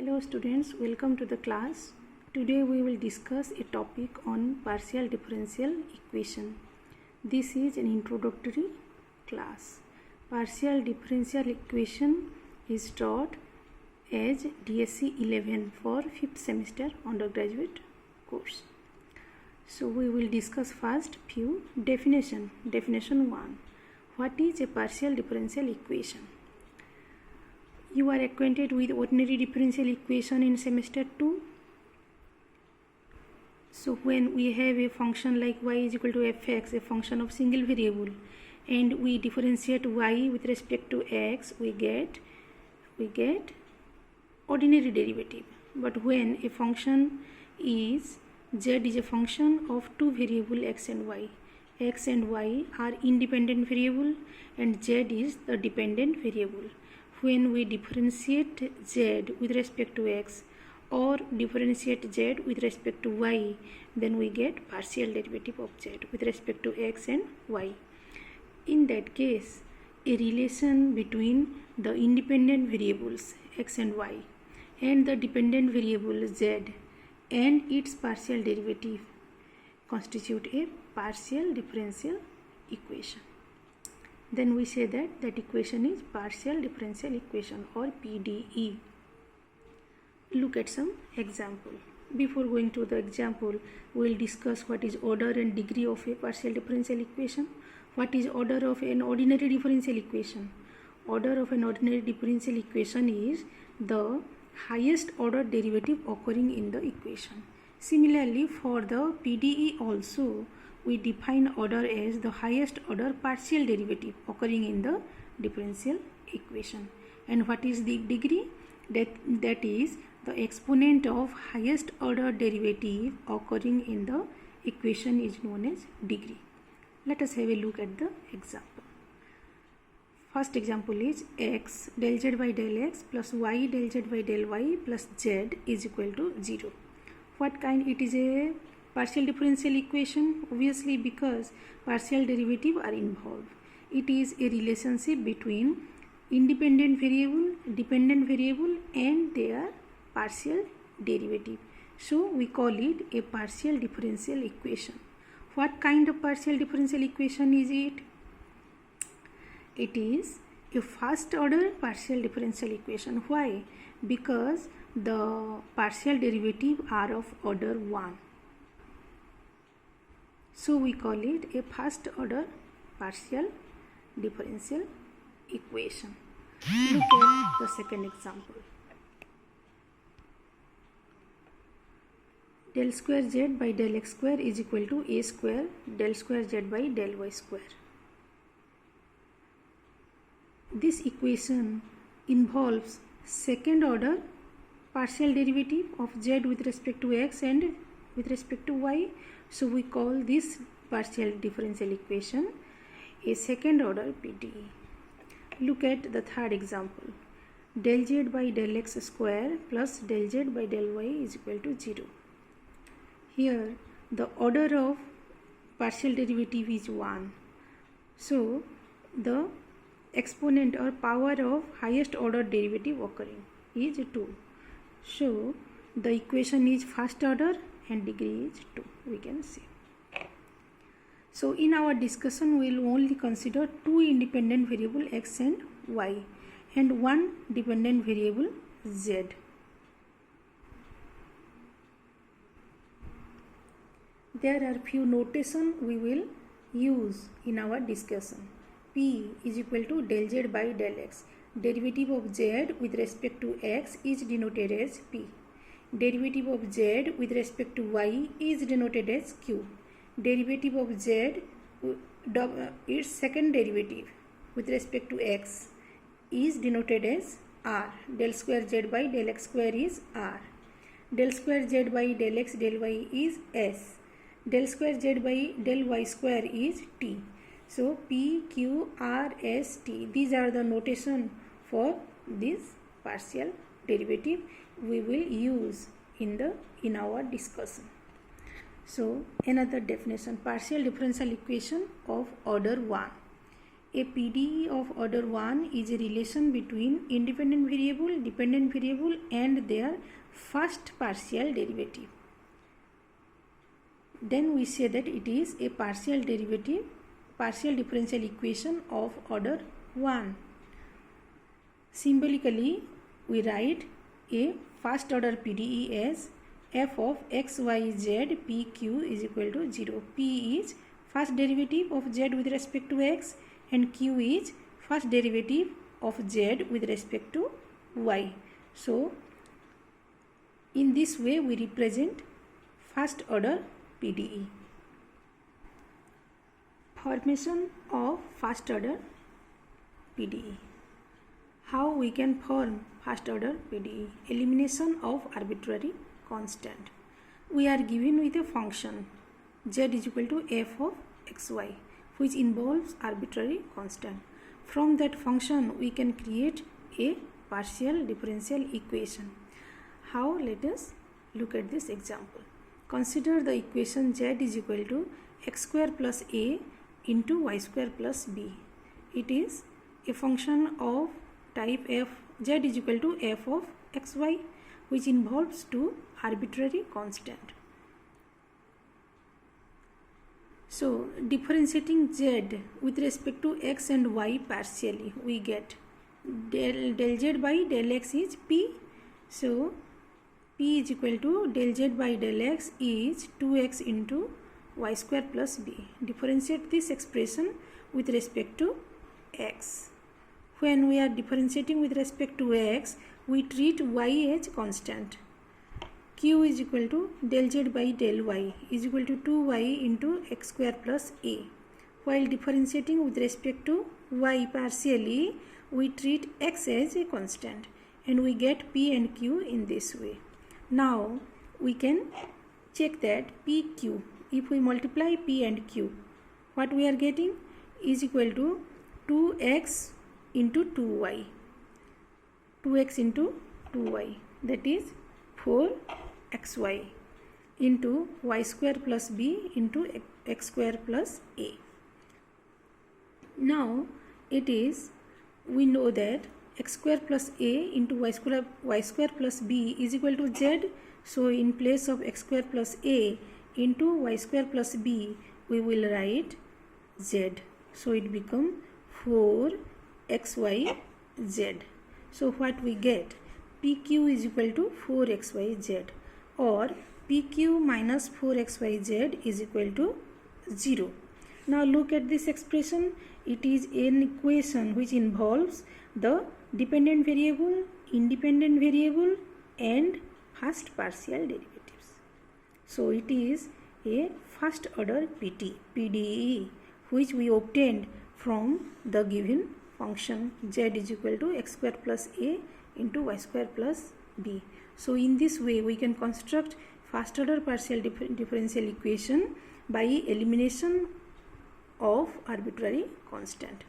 Hello students, welcome to the class. Today we will discuss a topic on partial differential equation. This is an introductory class. Partial differential equation is taught as DSC 11 for 5th semester undergraduate course. So we will discuss first few definition. Definition 1. What is a partial differential equation? You are acquainted with ordinary differential equation in semester 2. So when we have a function like y is equal to fx, a function of single variable, and we differentiate y with respect to x, we get ordinary derivative. But when a function is z is a function of two variable x and y are independent variable and z is the dependent variable. When we differentiate z with respect to x or differentiate z with respect to y, then we get partial derivative of z with respect to x and y. In that case, a relation between the independent variables x and y and the dependent variable z and its partial derivative constitute a partial differential equation. Then we say that equation is partial differential equation or PDE. Look at some example. Before going to the example, we will discuss what is order and degree of a partial differential equation. What is order of an ordinary differential equation? Order of an ordinary differential equation is the highest order derivative occurring in the equation. Similarly, for the PDE also, we define order as the highest order partial derivative occurring in the differential equation. And what is the degree? That is the exponent of highest order derivative occurring in the equation is known as degree. Let us have a look at the example. First example is x del z by del x plus y del z by del y plus z is equal to 0. What kind? It is a partial differential equation, obviously, because partial derivative are involved. It is a relationship between independent variable, dependent variable and their partial derivative. So we call it a partial differential equation. What kind of partial differential equation is it? It is a first order partial differential equation. Why? Because the partial derivative are of order 1. So we call it a first order partial differential equation. Look at the second example. Del square z by del x square is equal to a square del square z by del y square. This equation involves second order partial derivative of z with respect to x and with respect to y. So we call this partial differential equation a second order PDE. Look at the third example. Del z by del x square plus del z by del y is equal to 0. Here the order of partial derivative is 1. So the exponent or power of highest order derivative occurring is 2. So the equation is first order and degree is 2, we can see. So in our discussion we will only consider two independent variable x and y and one dependent variable z. There are few notation we will use in our discussion. P is equal to del z by del x. Derivative of z with respect to x is denoted as P. Derivative of z with respect to y is denoted as q. Derivative of z, its second derivative with respect to x is denoted as r. Del square z by del x square is r. Del square z by del x del y is s. Del square z by del y square is t. So p, q, r, s, t. These are the notation for this partial derivative we will use in our discussion. So another definition, partial differential equation of order 1. A PDE of order 1 is a relation between independent variable, dependent variable and their first partial derivative. Then we say that it is a partial differential equation of order 1. Symbolically, we write a first order PDE as f of x, y, z, p, q is equal to 0. P is first derivative of z with respect to x and q is first derivative of z with respect to y. So, in this way we represent first order PDE. Formation of first order PDE. How we can form first order PDE? Elimination of arbitrary constant. We are given with a function z is equal to f of xy which involves arbitrary constant. From that function we can create a partial differential equation. How? Let us look at this example. Consider the equation z is equal to x square plus a into y square plus b. It is a function of type f. Z is equal to f of xy which involves two arbitrary constant. So differentiating z with respect to x and y partially, we get del z by del x is p. So p is equal to del z by del x is 2x into y square plus b. Differentiate this expression with respect to x. When we are differentiating with respect to x, we treat y as constant. Q is equal to del z by del y is equal to 2y into x square plus a. While differentiating with respect to y partially, we treat x as a constant and we get p and q in this way. Now we can check that pq. If we multiply p and q, what we are getting is equal to 2x into 2y. 2x into 2y, that is 4xy into y square plus b into x square plus a. Now it is, we know that x square plus a into y square plus b is equal to z. So in place of x square plus a into y square plus b, we will write z. So it becomes 4xyz. So what we get? PQ is equal to 4xyz, or PQ minus 4xyz is equal to 0. Now look at this expression. It is an equation which involves the dependent variable, independent variable and first partial derivatives. So it is a first order PDE which we obtained from the given function z is equal to x square plus a into y square plus b. So in this way we can construct first order partial differential equation by elimination of arbitrary constant.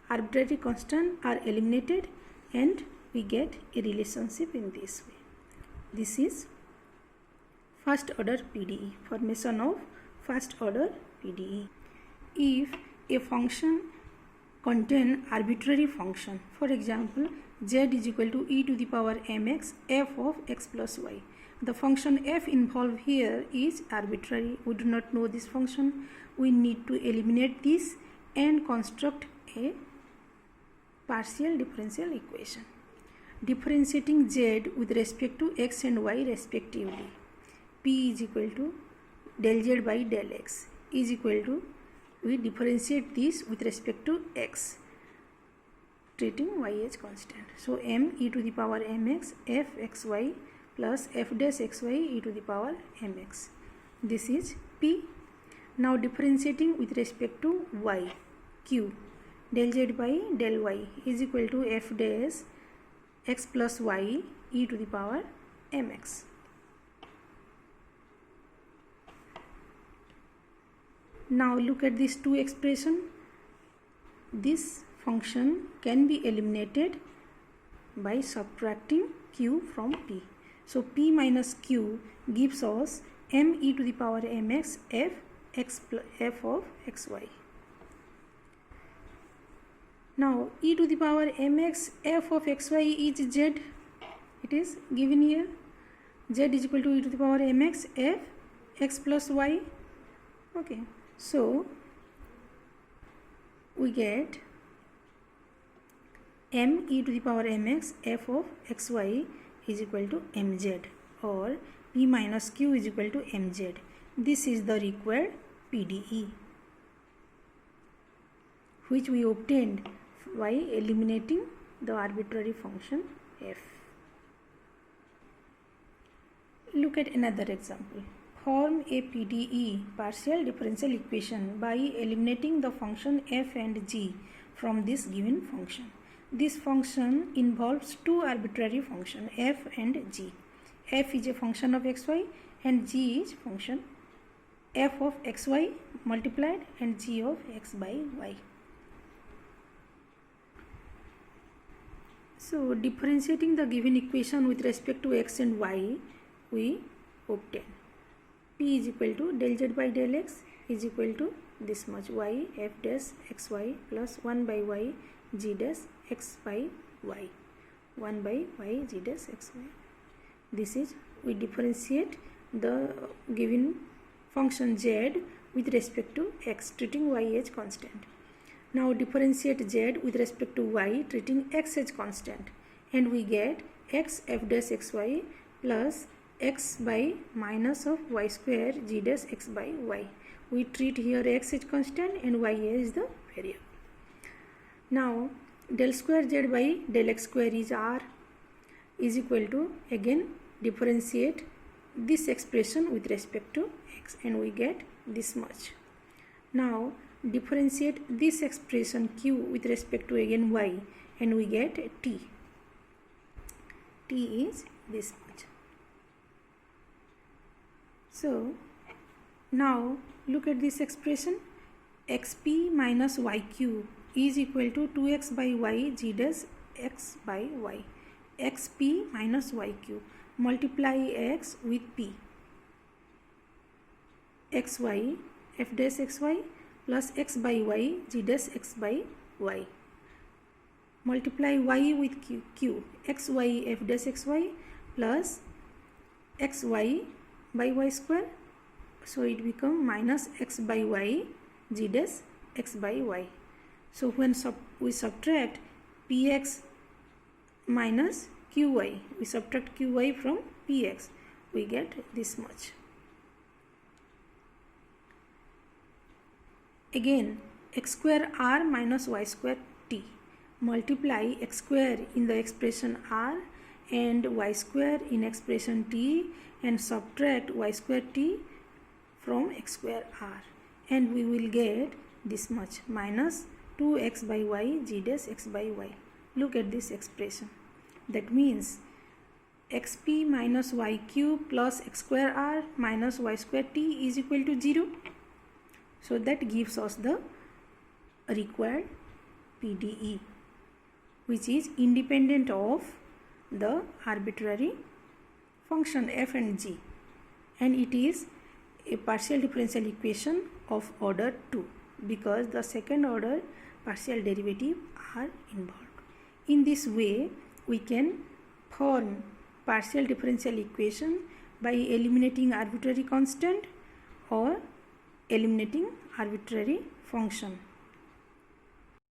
Arbitrary constant are eliminated and we get a relationship in this way. This is first order PDE, formation of first order PDE. If a function contain arbitrary function, for example z is equal to e to the power mx f of x plus y. The function f involved here is arbitrary. We do not know this function. We need to eliminate this and construct a partial differential equation. Differentiating z with respect to x and y respectively, p is equal to del z by del x is equal to, we differentiate this with respect to x, treating y as constant. So m e to the power mx f xy plus f dash xy e to the power mx. This is p. Now differentiating with respect to y, q, del z by del y is equal to f dash x plus y e to the power mx. Now look at these two expressions. This function can be eliminated by subtracting q from p. So p minus q gives us m e to the power mx f of xy. Now e to the power mx f of xy is z. It is given here. Z is equal to e to the power mx f x plus y. Okay, so we get m e to the power mx f of xy is equal to mz, or p minus q is equal to mz. This is the required PDE, which we obtained by eliminating the arbitrary function f. Look at another example. Form a PDE, partial differential equation, by eliminating the function f and g from this given function. This function involves two arbitrary functions, f and g. F is a function of xy and g is function f of xy multiplied and g of x by y. So differentiating the given equation with respect to x and y, we obtain p is equal to del z by del x is equal to this much, y f dash xy plus 1 by y g dash x by y, 1 by y g dash xy. This is, we differentiate the given function z with respect to x, treating y as constant. Now differentiate z with respect to y, treating x as constant, and we get x f dash xy plus x by minus of y square g dash x by y. We treat here x as constant and y as the variable. Now del square z by del x square is r is equal to, again differentiate this expression with respect to x, and we get this much. Now differentiate this expression q with respect to again y, and we get t. T is this much. So now look at this expression, xp minus yq is equal to 2x by y g dash x by y. xp minus yq, multiply x with p, xy f dash xy plus x by y g dash x by y, multiply y with q, xy f dash xy plus xy by y square, so it become minus x by y g dash x by y. So when we subtract px minus qy, we subtract qy from px, we get this much. Again x square r minus y square t, multiply x square in the expression r and y square in expression t, and subtract y square t from x square r, and we will get this much, minus 2x by y g dash x by y. Look at this expression. That means xp minus yq plus x square r minus y square t is equal to 0. So that gives us the required PDE, which is independent of the arbitrary function f and g, and it is a partial differential equation of order 2 because the second order partial derivative are involved. In this way, we can form partial differential equation by eliminating arbitrary constant or eliminating arbitrary function.